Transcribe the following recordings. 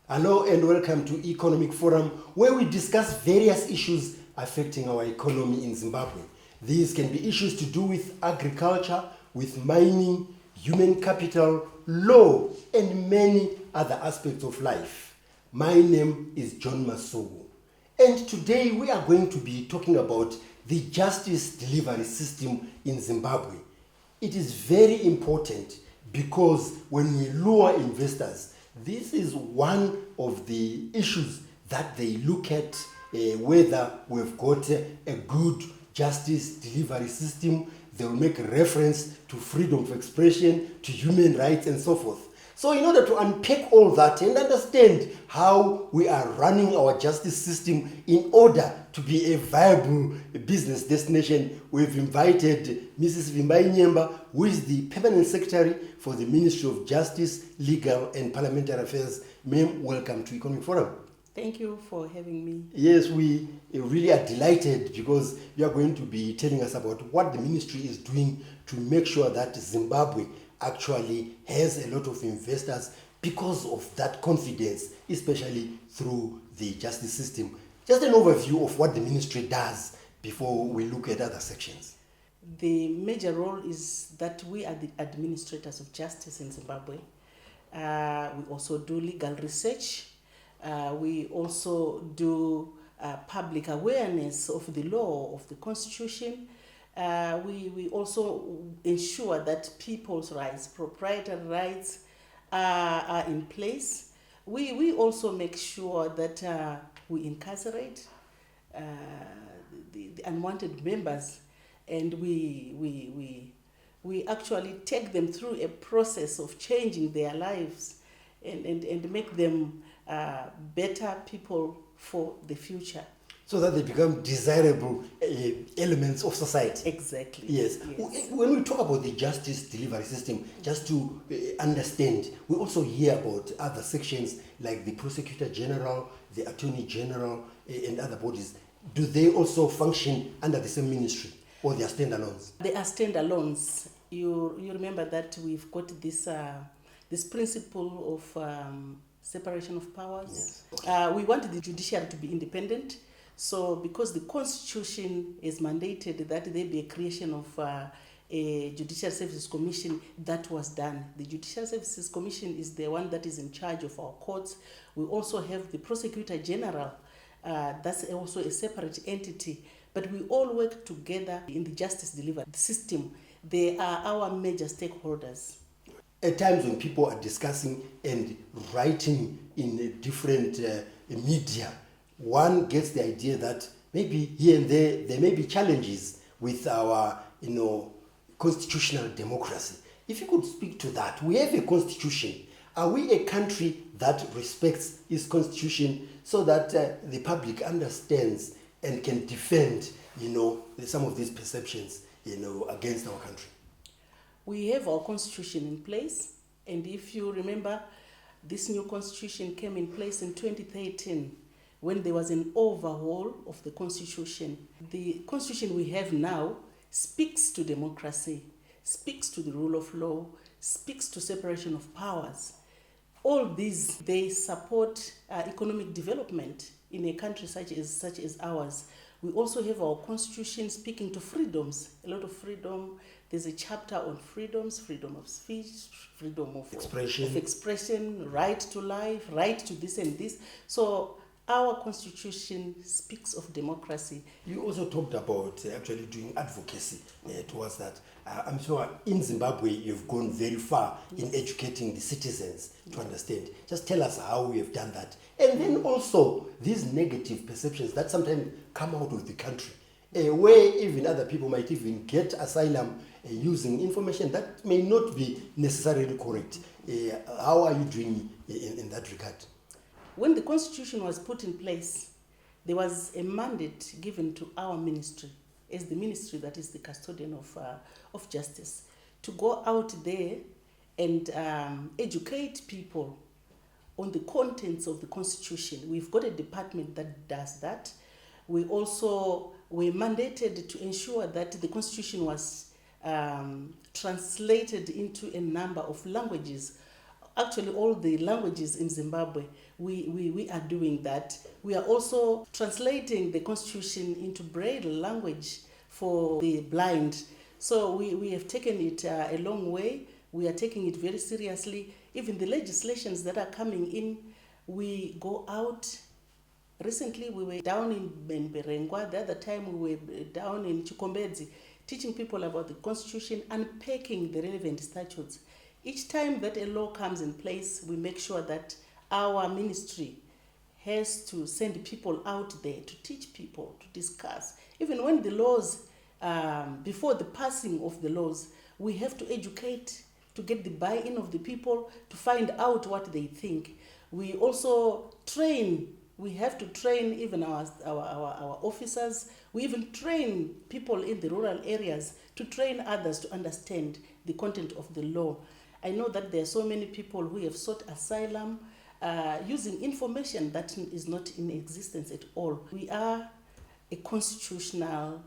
Hello and welcome to Economic Forum, where we discuss various issues affecting our economy in Zimbabwe. These can be issues to do with agriculture, with mining, human capital, law, and many other aspects of life. My name is John Masugu, and today we are going to be talking about the justice delivery system in Zimbabwe. It is very important because when we lure investors, this is one of the issues that they look at, whether we've got a good justice delivery system. They will make reference to freedom of expression, to human rights, and so forth. So in order to unpack all that and understand how we are running our justice system in order to be a viable business destination, we've invited Mrs. Vimbai Nyemba, who is the Permanent Secretary for the Ministry of Justice, Legal and Parliamentary Affairs. Ma'am, welcome to Economic Forum. Thank you for having me. Yes, we really are delighted because you are going to be telling us about what the ministry is doing to make sure that Zimbabwe actually has a lot of investors because of that confidence, especially through the justice system. Just an overview of what the ministry does before we look at other sections. The major role is that we are the administrators of justice in Zimbabwe. We also do legal research. We also do public awareness of the law, of the constitution. We also ensure that people's rights, proprietary rights are in place. We also make sure that we incarcerate the unwanted members, and we actually take them through a process of changing their lives and make them better people for the future. So that they become desirable elements of society. Exactly. Yes. When we talk about the justice delivery system, just to understand, we also hear about other sections like the Prosecutor General, the Attorney General, and other bodies. Do they also function under the same ministry, or they are standalones? They are standalones. You remember that we've got this principle of separation of powers. Yes. Okay. We want the judiciary to be independent. So because the constitution is mandated that there be a creation of a Judicial Services Commission, that was done. The Judicial Services Commission is the one that is in charge of our courts. We also have the Prosecutor General. That's also a separate entity. But we all work together in the justice delivery system. They are our major stakeholders. At times when people are discussing and writing in different media, one gets the idea that maybe here and there may be challenges with our, constitutional democracy. If you could speak to that, we have a constitution. Are we a country that respects its constitution so that the public understands and can defend, some of these perceptions, against our country? We have our constitution in place, and if you remember, this new constitution came in place in 2013 when there was an overhaul of the constitution. The constitution we have now speaks to democracy, speaks to the rule of law, speaks to separation of powers. All these, they support economic development in a country such as ours. We also have our constitution speaking to freedoms, a lot of freedom. There's a chapter on freedoms, freedom of speech, freedom of expression, right to life, right to this and this. So our constitution speaks of democracy. You also talked about actually doing advocacy towards that. I'm sure in Zimbabwe you've gone very far in educating the citizens to understand. Just tell us how we have done that. And then also these negative perceptions that sometimes come out of the country, where even other people might even get asylum using information that may not be necessarily correct. How are you doing in that regard? When the constitution was put in place, there was a mandate given to our ministry, as the ministry that is the custodian of justice, to go out there and educate people on the contents of the constitution. We've got a department that does that. We also were mandated to ensure that the constitution was translated into a number of languages actually all the languages in Zimbabwe, we are doing that. We are also translating the constitution into Braille language for the blind. So we have taken it a long way. We are taking it very seriously. Even the legislations that are coming in, we go out. Recently, we were down in Benberengwa. The other time, we were down in Chikombedzi, teaching people about the constitution, unpacking the relevant statutes. Each time that a law comes in place, we make sure that our ministry has to send people out there to teach people, to discuss. Even when the laws, before the passing of the laws, we have to educate, to get the buy-in of the people, to find out what they think. We also train. We have to train even our officers. We even train people in the rural areas to train others to understand the content of the law. I know that there are so many people who have sought asylum using information that is not in existence at all. We are a constitutional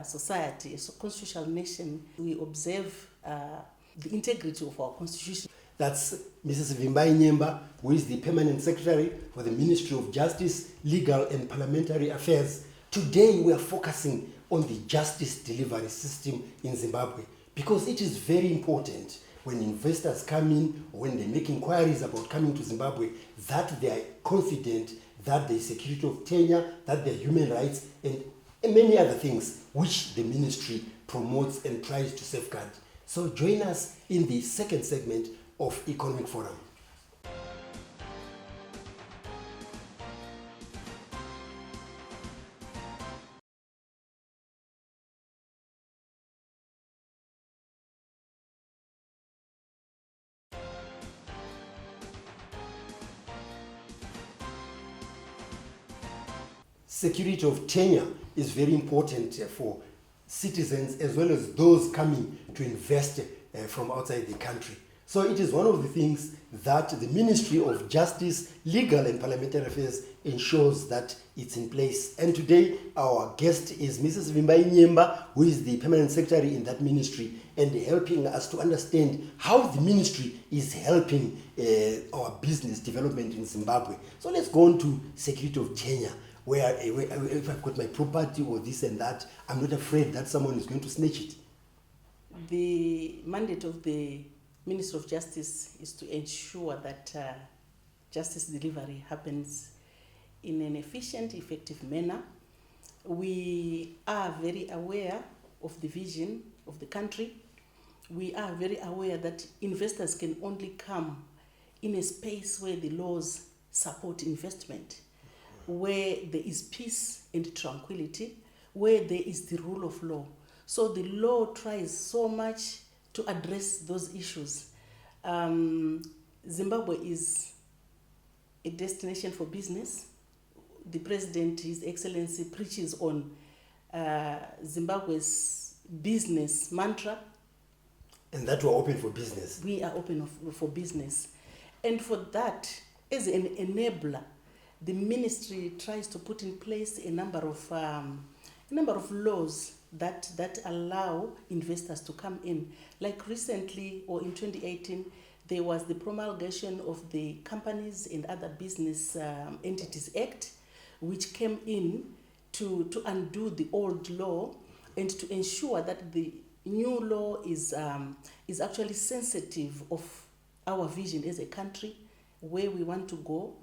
society, a constitutional nation. We observe the integrity of our constitution. That's Mrs. Vimbai Nyemba, who is the Permanent Secretary for the Ministry of Justice, Legal and Parliamentary Affairs. Today we are focusing on the justice delivery system in Zimbabwe because it is very important when investors come in or when they make inquiries about coming to Zimbabwe that they are confident that there is security of tenure, that there are human rights and many other things which the ministry promotes and tries to safeguard. So join us in the second segment of Economic Forum. Security of tenure is very important for citizens as well as those coming to invest from outside the country. So it is one of the things that the Ministry of Justice, Legal and Parliamentary Affairs ensures that it's in place. And today our guest is Mrs. Vimbai Nyemba, who is the Permanent Secretary in that ministry and helping us to understand how the ministry is helping our business development in Zimbabwe. So let's go on to security of tenure, where if I've got my property or this and that, I'm not afraid that someone is going to snatch it. The mandate of the Minister of Justice is to ensure that justice delivery happens in an efficient, effective manner. We are very aware of the vision of the country. We are very aware that investors can only come in a space where the laws support investment, where there is peace and tranquility, where there is the rule of law. So the law tries so much to address those issues. Zimbabwe is a destination for business. The President, His Excellency, preaches on Zimbabwe's business mantra. And that we're open for business. We are open for business. And for that, as an enabler, the ministry tries to put in place a number of laws that allow investors to come in. Like recently, or in 2018, there was the promulgation of the Companies and Other Business Entities Act, which came in to undo the old law and to ensure that the new law is actually sensitive of our vision as a country, where we want to go,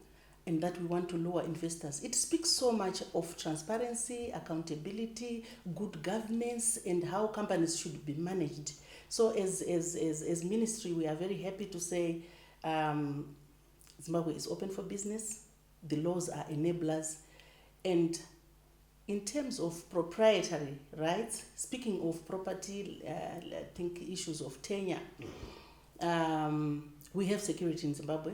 and that we want to lure investors. It speaks so much of transparency, accountability, good governance, and how companies should be managed. So as ministry, we are very happy to say Zimbabwe is open for business. The laws are enablers. And in terms of proprietary rights, speaking of property, I think issues of tenure, we have security in Zimbabwe.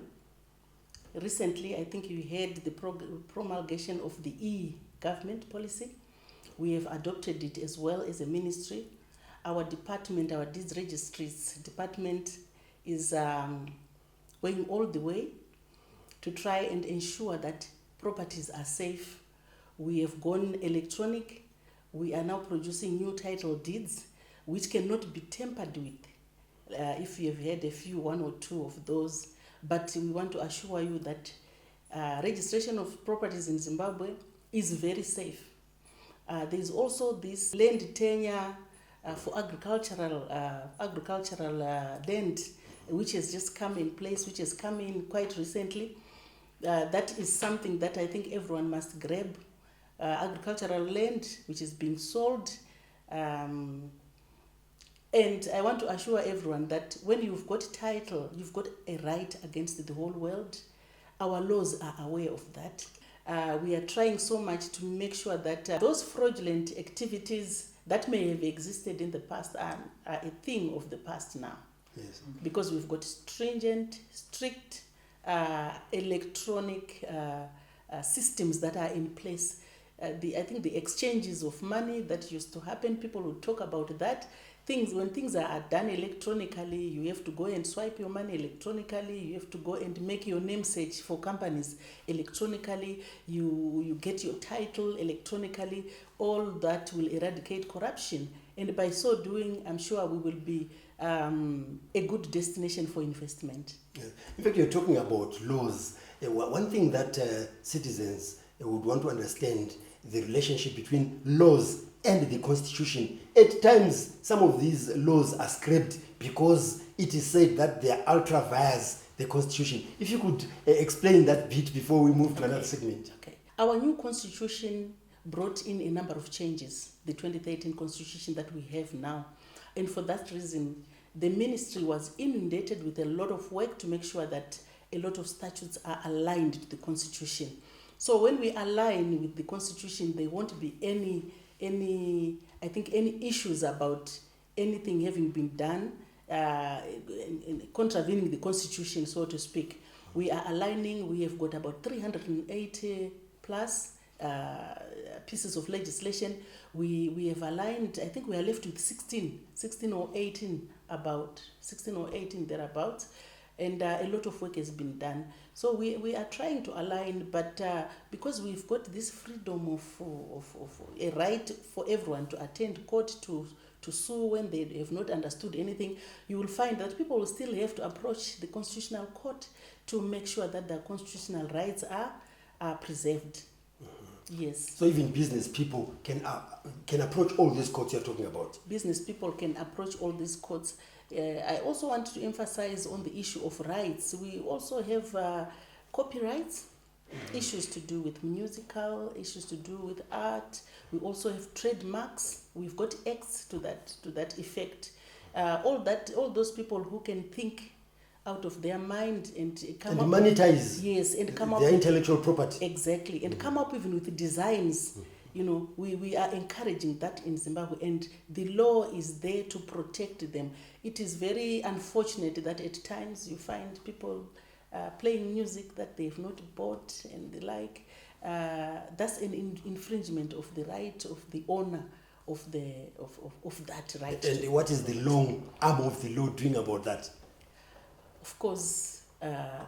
Recently, I think you heard the promulgation of the e-government policy. We have adopted it as well as a ministry. Our department, our deeds registries department is going all the way to try and ensure that properties are safe. We have gone electronic. We are now producing new title deeds which cannot be tampered with. if you have had a few, one or two of those. But we want to assure you that registration of properties in Zimbabwe is very safe. There's also this land tenure for agricultural land, which has just come in place, which has come in quite recently. That is something that I think everyone must grab. Agricultural land, which is being sold. And I want to assure everyone that when you've got title, you've got a right against the whole world. Our laws are aware of that. We are trying so much to make sure that those fraudulent activities that may have existed in the past are a thing of the past now. Yes. Because we've got stringent, strict electronic systems that are in place. I think the exchanges of money that used to happen, people would talk about that. When things are done electronically, you have to go and swipe your money electronically, you have to go and make your name search for companies electronically, you get your title electronically. All that will eradicate corruption, and by so doing, I'm sure we will be a good destination for investment. Yeah. In fact, you're talking about laws. One thing that citizens would want to understand, the relationship between laws and the constitution. At times, some of these laws are scrapped because it is said that they are ultra vires the constitution. If you could explain that bit before we move to another segment. Okay. Our new constitution brought in a number of changes, the 2013 constitution that we have now. And for that reason, the ministry was inundated with a lot of work to make sure that a lot of statutes are aligned to the constitution. So when we align with the constitution, there won't be any issues about anything having been done contravening the constitution, so to speak. We are aligning. We have got about 380 plus pieces of legislation. We have aligned. I think we are left with 16 or 18 thereabouts. And a lot of work has been done. So we are trying to align, but because we've got this freedom of a right for everyone to attend court, to sue when they have not understood anything, you will find that people will still have to approach the Constitutional Court to make sure that their constitutional rights are preserved. Mm-hmm. Yes. So even business people can approach all these courts you're talking about? Business people can approach all these courts. I also want to emphasize on the issue of rights. We also have copyrights, issues to do with musical, issues to do with art. We also have trademarks. We've got acts to that effect. All those people who can think out of their mind and monetize. Yes, and come up their intellectual property. Exactly, and come up even with designs. You know, we are encouraging that in Zimbabwe, and the law is there to protect them. It is very unfortunate that at times you find people playing music that they've not bought and the like. That's an infringement of the right of the owner of that right. And what is the long arm of the law doing about that? Of course,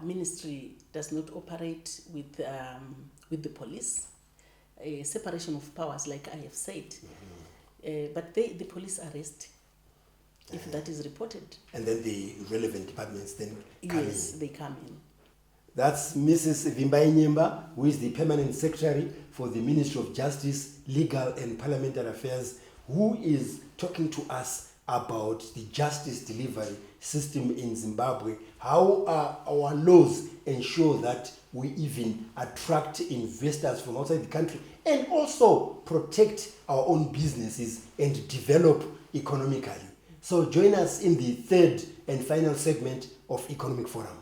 ministry does not operate with the police. A separation of powers, like I have said. Mm-hmm. But the police arrest if that is reported. And then the relevant departments then come in. Yes, they come in. That's Mrs. Vimbai Nyemba, who is the Permanent Secretary for the Ministry of Justice, Legal and Parliamentary Affairs, who is talking to us about the justice delivery system in Zimbabwe. How our laws ensure that we even attract investors from outside the country and also protect our own businesses and develop economically. So join us in the third and final segment of Economic Forum.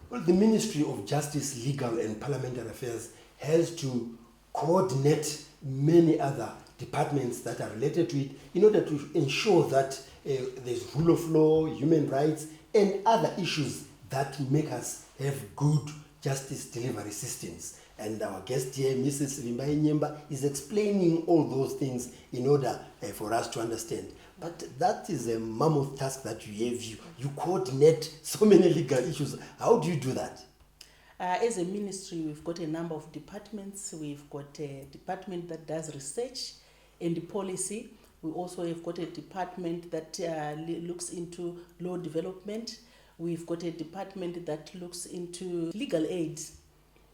Well, the Ministry of Justice, Legal and Parliamentary Affairs has to coordinate many other departments that are related to it in order to ensure that there's rule of law, human rights, and other issues that make us have good justice delivery systems. And our guest here, Mrs. Vimbai Nyemba, is explaining all those things in order for us to understand. But that is a mammoth task that you have. You coordinate so many legal issues. How do you do that? As a ministry, we've got a number of departments. We've got a department that does research and policy. We also have got a department that looks into law development. We've got a department that looks into legal aid.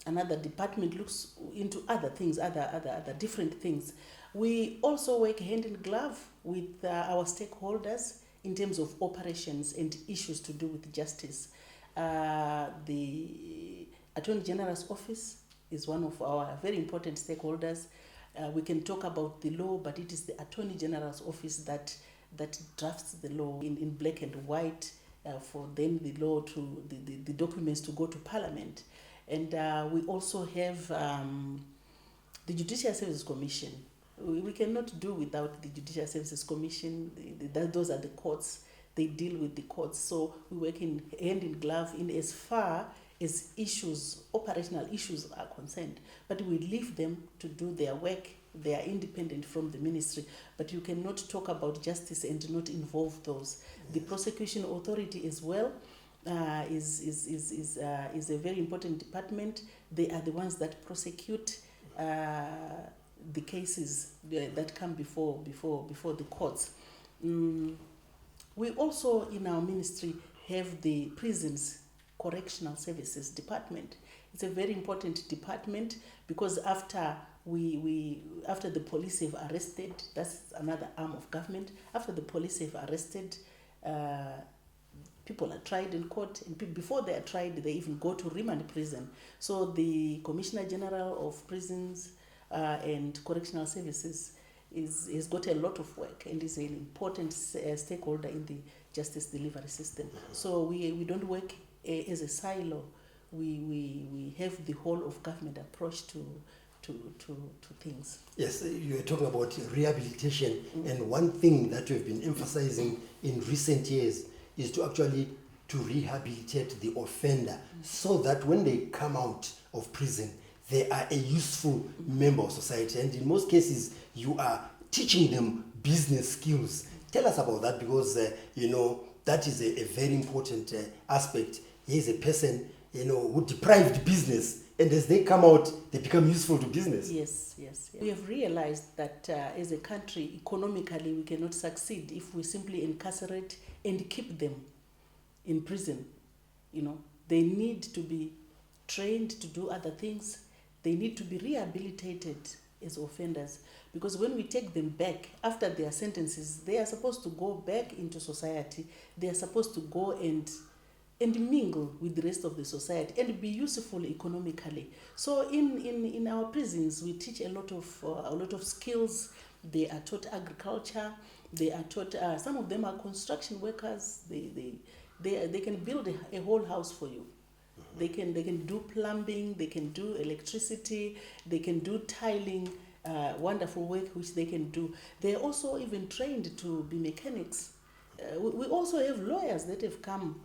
Another department looks into other things, other different things. We also work hand in glove with our stakeholders in terms of operations and issues to do with justice. The Attorney General's office is one of our very important stakeholders. We can talk about the law, but it is the Attorney General's office that drafts the law in black and white for then the law to the documents to go to Parliament. And we also have the Judicial Services Commission. We cannot do without the Judicial Services Commission. Those are the courts. They deal with the courts. So we work in hand in glove in as far as issues, operational issues are concerned. But we leave them to do their work. They are independent from the ministry. But you cannot talk about justice and not involve those. The prosecution authority as well is a very important department. They are the ones that prosecute the cases that come before the courts. We also in our ministry have the prisons correctional services department. It's a very important department because after the police have arrested, that's another arm of government. After the police have arrested, people are tried in court, and before they are tried, they even go to remand prison. So the Commissioner General of Prisons and Correctional Services has got a lot of work and is an important stakeholder in the justice delivery system. So we don't work as a silo. We have the whole of government approach to things. Yes, you are talking about rehabilitation, and one thing that you have been emphasizing in recent years is to rehabilitate the offender so that when they come out of prison, they are a useful member of society. And in most cases, you are teaching them business skills. Tell us about that, because that is a very important aspect. Here is a person who deprived business, and as they come out, they become useful to business. Yes. We have realized that as a country, economically, we cannot succeed if we simply incarcerate and keep them in prison. They need to be trained to do other things. They need to be rehabilitated as offenders, because when we take them back after their sentences, they are supposed to go back into society. They are supposed to go and mingle with the rest of the society and be useful economically. So in our prisons, we teach a lot of skills. They are taught agriculture. They are taught. Some of them are construction workers. They can build a whole house for you. They can do plumbing. They can do electricity. They can do tiling. Wonderful work which they can do. They are also even trained to be mechanics. We also have lawyers that have come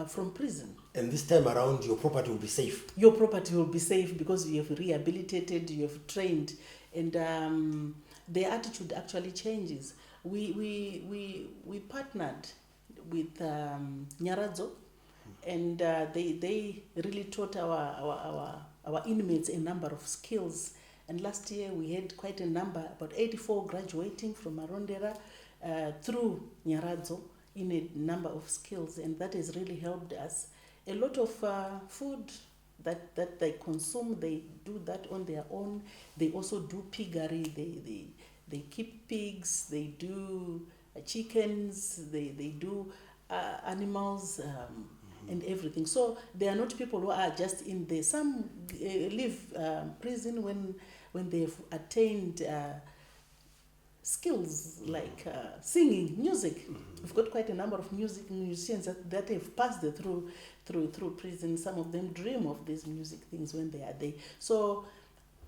from prison. And this time around, your property will be safe. Your property will be safe because you have rehabilitated, you have trained, and their attitude actually changes. We partnered with Nyaradzo, and they really taught our inmates a number of skills. And last year we had quite a number, about 84 graduating from Marondera through Nyaradzo in a number of skills, and that has really helped us. A lot of food that they consume, they do that on their own. They also do piggery. They keep pigs. They do chickens. They do animals and everything. So they are not people who are just in there. Some leave prison when they've attained skills like singing, music. We've got quite a number of musicians that have passed through prison. Some of them dream of these music things when they are there. So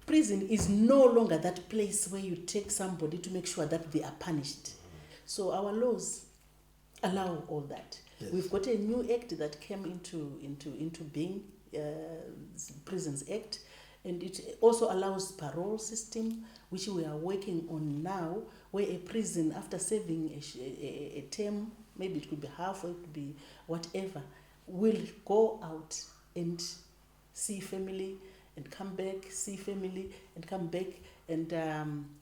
prison is no longer that place where you take somebody to make sure that they are punished. So our laws allow all that. Yes. We've got a new act that came into being, Prisons Act, And it also allows parole system, which we are working on now, where a prison, after serving a term, maybe it could be half or it could be whatever, will go out and see family and come back, see family and come back. And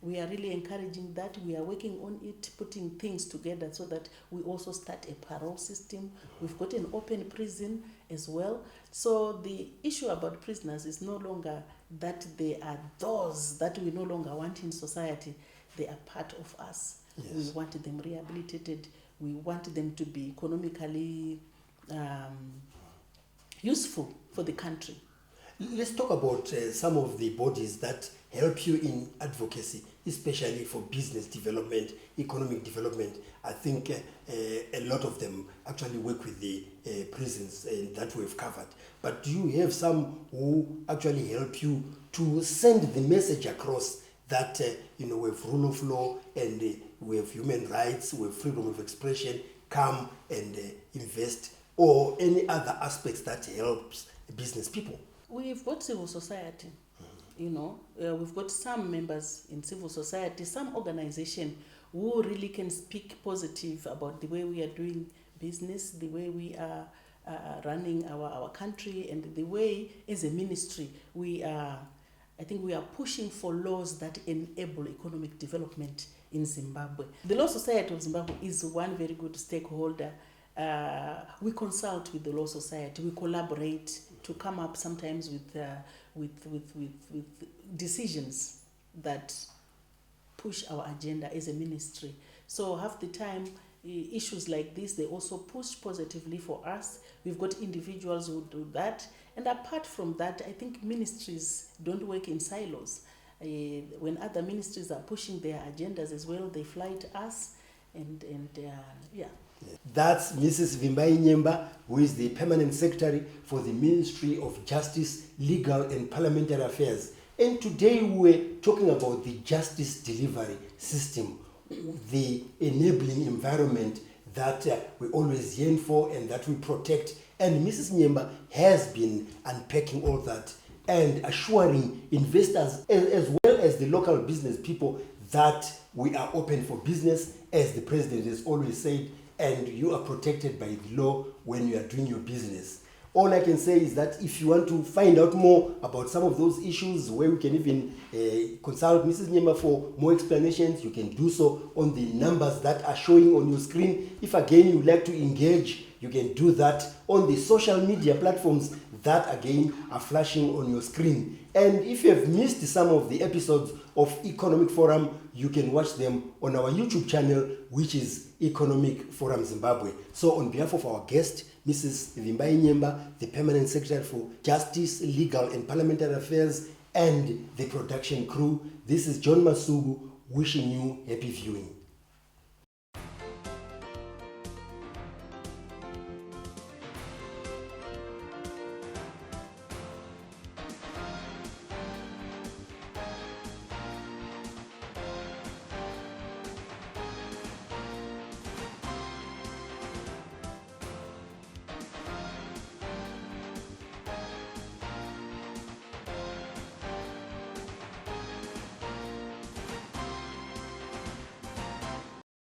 we are really encouraging that. We are working on it, putting things together so that we also start a parole system. We've got an open prison as well. So the issue about prisoners is no longer that they are those that we no longer want in society. They are part of us. Yes. We want them rehabilitated. We want them to be economically useful for the country. Let's talk about some of the bodies that help you in advocacy, especially for business development, economic development. I think a lot of them actually work with the prisons that we've covered. But do you have some who actually help you to send the message across that we have rule of law and we have human rights, we have freedom of expression, come and invest, or any other aspects that helps business people? We've got civil society, we've got some members in civil society, some organization who really can speak positive about the way we are doing business, the way we are running our country, and the way as a ministry I think we are pushing for laws that enable economic development in Zimbabwe. The Law Society of Zimbabwe is one very good stakeholder. We consult with the Law Society, we collaborate to come up sometimes with decisions that push our agenda as a ministry. So half the time, issues like this, they also push positively for us. We've got individuals who do that. And apart from that, I think ministries don't work in silos. When other ministries are pushing their agendas as well, they fly to us yeah. That's Mrs. Vimbai Nyemba, who is the Permanent Secretary for the Ministry of Justice, Legal and Parliamentary Affairs. And today we're talking about the justice delivery system, the enabling environment that we always yearn for and that we protect. And Mrs. Nyemba has been unpacking all that and assuring investors as well as the local business people that we are open for business, as the President has always said, and you are protected by the law when you are doing your business. All I can say is that if you want to find out more about some of those issues, where we can even consult Mrs. Nyemba for more explanations, you can do so on the numbers that are showing on your screen. If again you would like to engage, you can do that on the social media platforms that again are flashing on your screen. And if you have missed some of the episodes of Economic Forum, you can watch them on our YouTube channel, which is Economic Forum Zimbabwe. So on behalf of our guest, Mrs. Vimbai Nyemba, the Permanent Secretary for Justice, Legal and Parliamentary Affairs, and the production crew, this is John Masugu wishing you happy viewing.